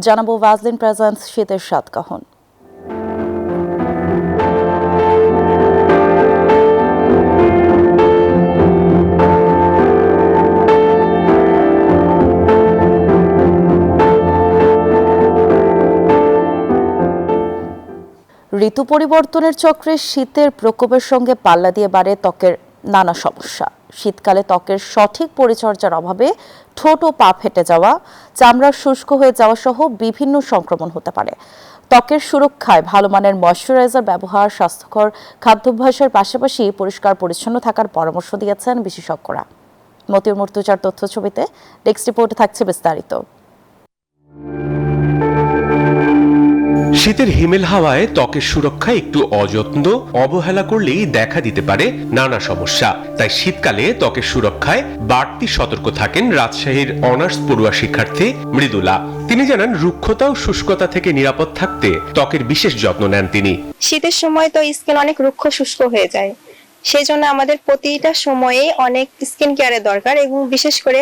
জানাবো Vaseline presents শীতের সাতকাহন। ঋতু পরিবর্তনের চক্রে শীতের প্রকোপের সঙ্গে পাল্লা দিয়ে বাড়ে ত্বকের নানা সমস্যা। শীতকালে ত্বকের সঠিক পরিচর্যার অভাবে ঠোঁট ও পা ফেটে যাওয়া, চামড়া শুষ্ক হয়ে যাওয়া সহ বিভিন্ন সংক্রমণ হতে পারে। ত্বকের সুরক্ষায় ভালো মানের ময়শ্চারাইজার ব্যবহার, স্বাস্থ্যকর খাদ্যাভ্যাসের পাশাপাশি পরিষ্কার পরিচ্ছন্ন থাকার পরামর্শ দিয়েছেন বিশেষজ্ঞরা। মতিউর মুর্তজার তথ্য ছবিতে ডেস্ক রিপোর্টে থাকছে বিস্তারিত। শীতের হিমেল হাওয়ায় ত্বকের সুরক্ষায় একটু অযত্ন অবহেলা করলেই দেখা দিতে পারে নানা সমস্যা। তাই শীতকালে ত্বকের সুরক্ষায় বাড়তি সতর্ক থাকেন রাজশাহীর অনার্স পড়ুয়া শিক্ষার্থী মৃদুলা। তিনি জানান, রুক্ষতা ও শুষ্কতা থেকে নিরাপদ থাকতে ত্বকের বিশেষ যত্ন নেন তিনি। শীতের সময় তো স্কিন অনেক রুক্ষ শুষ্ক হয়ে যায়, সেই জন্য আমাদের প্রতিটা সময়ে অনেক স্কিন কেয়ারের দরকার এবং বিশেষ করে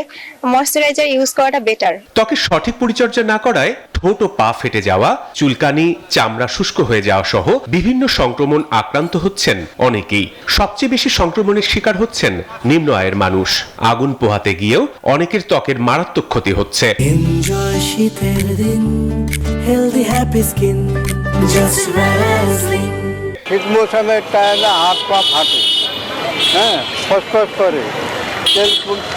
ময়শ্চারাইজার ইউজ করাটা বেটার। ত্বকের সঠিক পরিচর্যা না করায় ঠোঁট ও পা ফেটে যাওয়া, চুলকানি, চামড়া শুষ্ক হয়ে যাওয়া সহ বিভিন্ন সংক্রমণ আক্রান্ত হচ্ছেন অনেকেই। সবচেয়ে বেশি সংক্রমণের শিকার হচ্ছেন নিম্ন আয়ের মানুষ। আগুন পোহাতে গিয়েও অনেকের ত্বকের মারাত্মক ক্ষতি হচ্ছে। শীত মৌসুমে হাত পা ফাটে, ফসফস করে,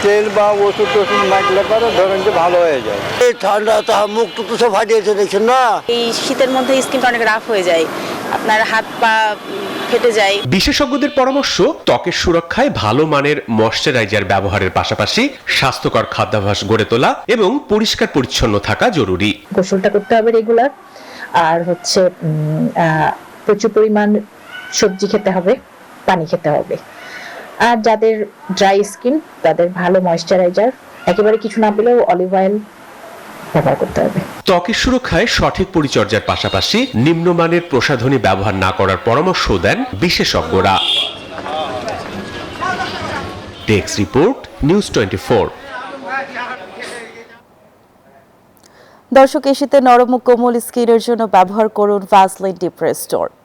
তেল বা ওষুধ টষুধ মাখলে পরে ধরেন যে ভালো হয়ে যায়। এই ঠান্ডা তো মুখ টুক সব ফাটিয়েছে, দেখছেন না? এই শীতের মধ্যে স্কিনটা অনেক রাফ হয়ে যায়, আপনার হাত পা ফেটে যায়। বিশেষজ্ঞদের পরামর্শ, ত্বকের সুরক্ষায় ভালো মানের ময়শ্চারাইজার ব্যবহারের পাশাপাশি স্বাস্থ্যকর খাদ্যাভ্যাস গড়ে তোলা এবং পরিষ্কার পরিচ্ছন্ন থাকা জরুরি। গোসলটা করতে হবে রেগুলার, আর হচ্ছে প্রচুর পরিমাণ সবজি খেতে হবে, পানি খেতে হবে। আর যাদের ড্রাই স্কিন তাদের ভালো ময়শ্চারাইজার, একেবারে কিছু না পেলেও অলিভ অয়েল ব্যবহার করতে হবে। ত্বকের সুরক্ষায় সঠিক পরিচর্যার পাশাপাশি নিম্নমানের প্রসাধনী ব্যবহার না করার পরামর্শ দেন বিশেষজ্ঞরা। Desk report, news 24। দর্শক, এই শীতে নরম ও কোমল স্কিনের জন্য ব্যবহার করুন ভ্যাসলিন ডিপ রেস্টোর।